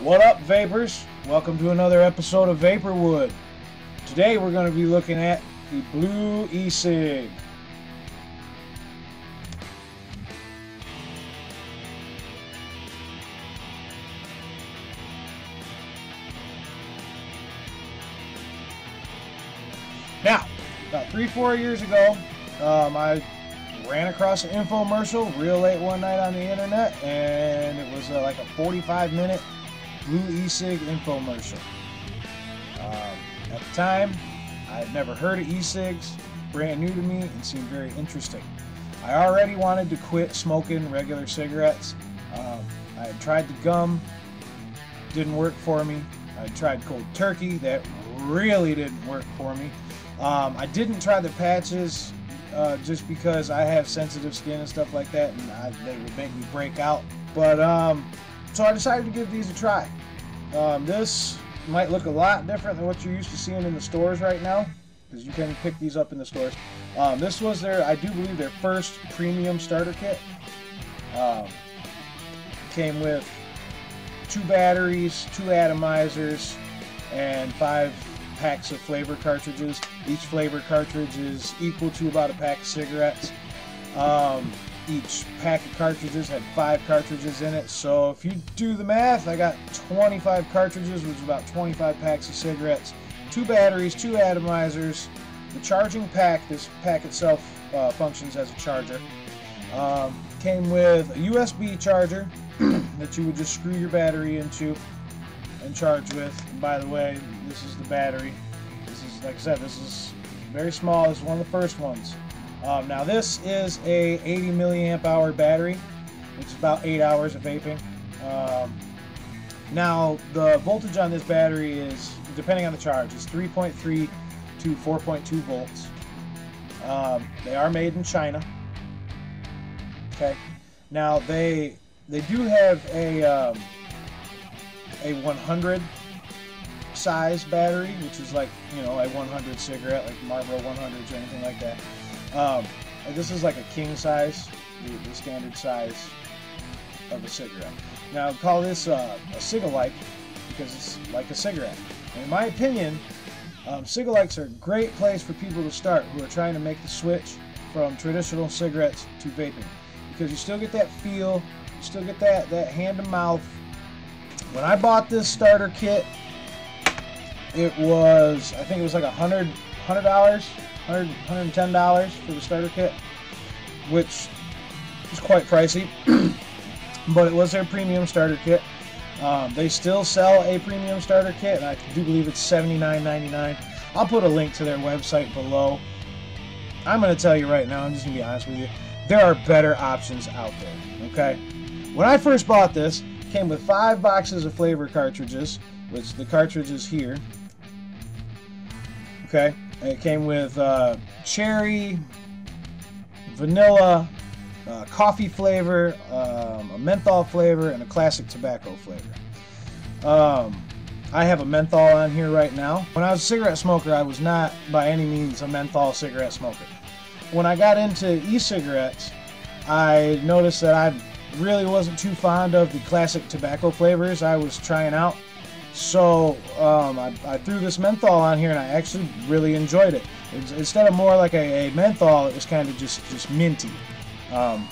What up, vapors? Welcome to another episode of Vaporwood. Today we're going to be looking at the Blu Ecig. Now, about 3-4 years ago, I ran across an infomercial real late one night on the internet, and it was like a 45-minute Blu Ecig infomercial. At the time, I had never heard of E-Cigs, brand new to me, and seemed very interesting. I already wanted to quit smoking regular cigarettes. I had tried the gum, didn't work for me. I tried cold turkey, that really didn't work for me. I didn't try the patches just because I have sensitive skin and stuff like that, and they would make me break out. But so I decided to give these a try. This might look a lot different than what you're used to seeing in the stores right now, because you can pick these up in the stores. This was I do believe, their first premium starter kit. Came with 2 batteries, 2 atomizers, and 5 packs of flavor cartridges. Each flavor cartridge is equal to about a pack of cigarettes. Each pack of cartridges had 5 cartridges in it, so if you do the math, I got 25 cartridges, which is about 25 packs of cigarettes, 2 batteries, 2 atomizers, the charging pack. This pack itself functions as a charger. Came with a USB charger that you would just screw your battery into and charge with. And by the way, this is the battery. This is, like I said, this is very small. This is one of the first ones. Now this is a 80 milliamp hour battery, which is about 8 hours of vaping. Now the voltage on this battery is, depending on the charge, is 3.3 to 4.2 volts. They are made in China. Okay. Now they do have a 100 size battery, which is like, you know, a 100 cigarette, like Marlboro 100s or anything like that. This is like a king size, the standard size of a cigarette. Now, call this a cig-alike because it's like a cigarette. And in my opinion, cig-alikes are a great place for people to start who are trying to make the switch from traditional cigarettes to vaping, because you still get that feel, you still get that hand to mouth. When I bought this starter kit, it was, I think it was like $110 for the starter kit, which is quite pricey, but it was their premium starter kit. They still sell a premium starter kit, and I do believe it's $79.99. I'll put a link to their website below. I'm going to tell you right now, I'm just going to be honest with you, there are better options out there, okay? When I first bought this, it came with 5 boxes of flavor cartridges, which the cartridge is here, okay? It came with cherry, vanilla, coffee flavor, a menthol flavor, and a classic tobacco flavor. I have a menthol on here right now. When I was a cigarette smoker, I was not by any means a menthol cigarette smoker. When I got into e-cigarettes, I noticed that I really wasn't too fond of the classic tobacco flavors I was trying out. So I threw this menthol on here, and I actually really enjoyed it. Instead of more like a menthol, it was kind of just minty,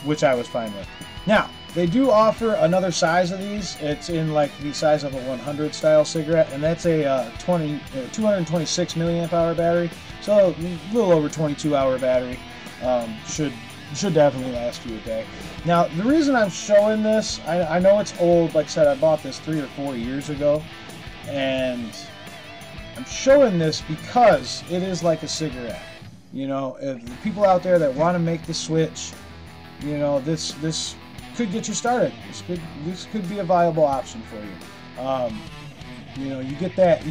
which I was fine with. Now, they do offer another size of these. It's in like the size of a 100 style cigarette, and that's a 226 milliamp hour battery. So a little over 22 hour battery. Should definitely last you a day. Now, the reason I'm showing this, I know it's old. Like I said, I bought this 3 or 4 years ago. And I'm showing this because it is like a cigarette. You know, if the people out there that want to make the switch, you know, this could get you started. This could be a viable option for you. You know, you get that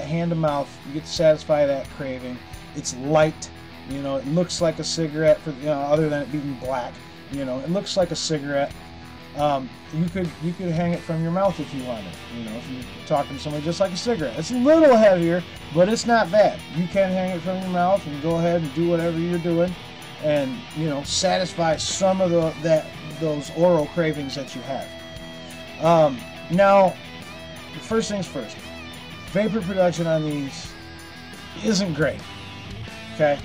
hand to mouth, you get to satisfy that craving. It's light. You know, it looks like a cigarette, for, you know, other than it being black. You know, it looks like a cigarette. You could hang it from your mouth if you wanted. You know, if you're talking to somebody just like a cigarette. It's a little heavier, but it's not bad. You can hang it from your mouth and go ahead and do whatever you're doing, and, you know, satisfy some of those oral cravings that you have. Now, first things first, vapor production on these isn't great. Okay,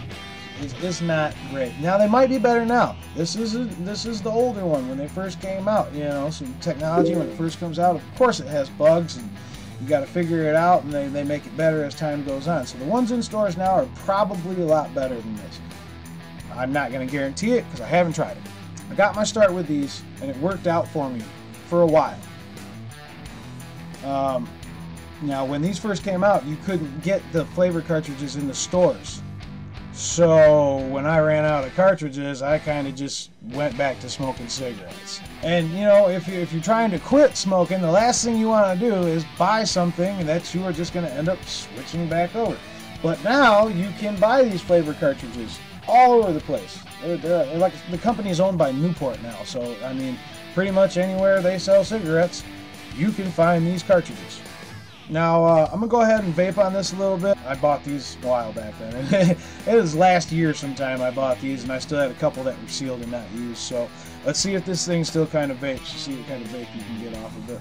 it's not great. Now they might be better now. This is the older one when they first came out. You know, so technology when it first comes out, of course it has bugs, and you got to figure it out, and they make it better as time goes on. So the ones in stores now are probably a lot better than this. I'm not going to guarantee it because I haven't tried it. I got my start with these, and it worked out for me for a while. Now, when these first came out, you couldn't get the flavor cartridges in the stores. So when I ran out of cartridges, I kind of just went back to smoking cigarettes. And you know, if you're trying to quit smoking, the last thing you want to do is buy something that you are just going to end up switching back over. But now you can buy these flavor cartridges all over the place. They're like, the company is owned by Newport now, so I mean, pretty much anywhere they sell cigarettes, you can find these cartridges. Now, I'm going to go ahead and vape on this a little bit. I bought these a while back then. It was last year sometime I bought these, and I still had a couple that were sealed and not used. So let's see if this thing still kind of vapes. See what kind of vape you can get off of it.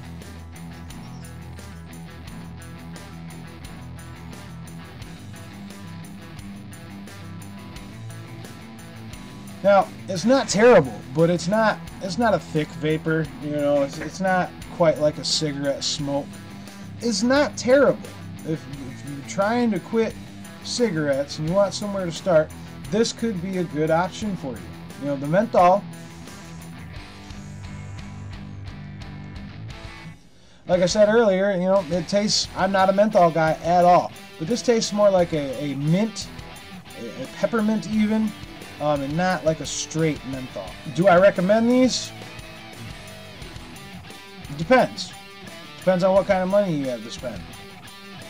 Now, it's not terrible, but it's not a thick vapor. You know, it's not quite like a cigarette smoke. It's not terrible. If you're trying to quit cigarettes and you want somewhere to start, this could be a good option for you. You know, the menthol, like I said earlier, you know, it tastes, I'm not a menthol guy at all, but this tastes more like a mint, a peppermint even, and not like a straight menthol. Do I recommend these? It depends. Depends on what kind of money you have to spend.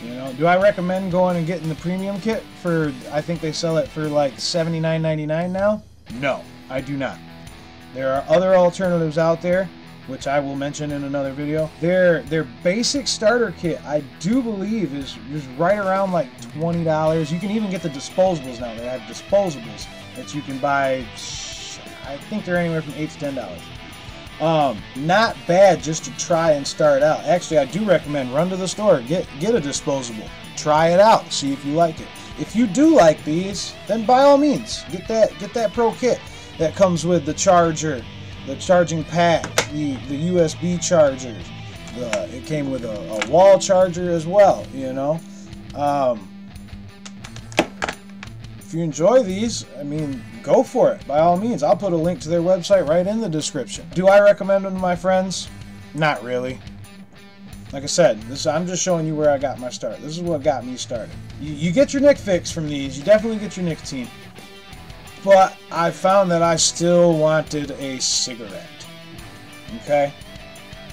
You know, do I recommend going and getting the premium kit for, I think they sell it for like $79.99 now? No, I do not. There are other alternatives out there, which I will mention in another video. Their basic starter kit, I do believe, is right around like $20. You can even get the disposables now. They have disposables that you can buy. I think they're anywhere from $8 to $10. Not bad just to try and start out. Actually, I do recommend run to the store, get a disposable, try it out, see if you like it. If you do like these, then by all means get that pro kit that comes with the charger, the charging pack, the USB charger. It came with a wall charger as well. You know, if you enjoy these, I mean, go for it. By all means, I'll put a link to their website right in the description. Do I recommend them to my friends? Not really. Like I said, I'm just showing you where I got my start. This is what got me started. You get your nic fix from these. You definitely get your nicotine. But I found that I still wanted a cigarette. Okay?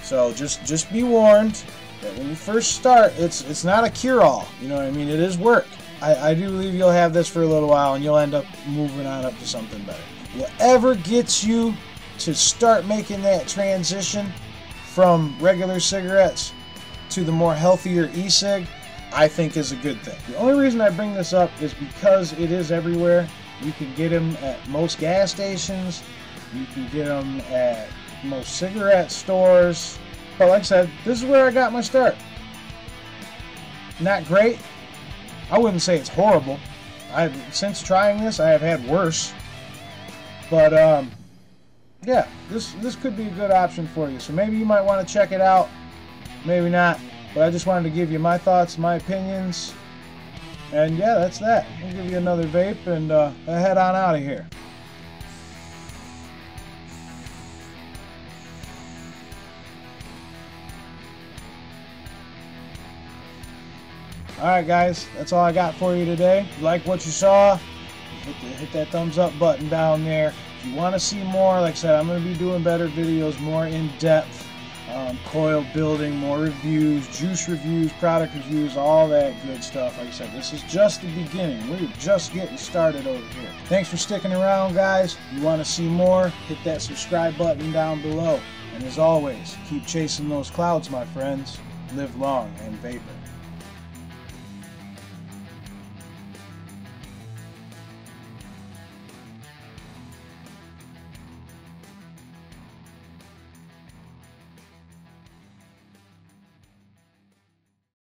So just be warned that when you first start, it's not a cure-all. You know what I mean? It is work. I do believe you'll have this for a little while and you'll end up moving on up to something better. Whatever gets you to start making that transition from regular cigarettes to the more healthier e-cig, I think is a good thing. The only reason I bring this up is because it is everywhere. You can get them at most gas stations. You can get them at most cigarette stores. But like I said, this is where I got my start. Not great. I wouldn't say it's horrible. Since trying this, I have had worse. But yeah, this could be a good option for you. So maybe you might want to check it out. Maybe not. But I just wanted to give you my thoughts, my opinions. And yeah, that's that. I'll give you another vape and head on out of here. Alright guys, that's all I got for you today. If you like what you saw, hit that thumbs up button down there. If you want to see more, like I said, I'm going to be doing better videos, more in depth, coil building, more reviews, juice reviews, product reviews, all that good stuff. Like I said, this is just the beginning. We're just getting started over here. Thanks for sticking around, guys. If you want to see more, hit that subscribe button down below. And as always, keep chasing those clouds, my friends. Live long and vapor.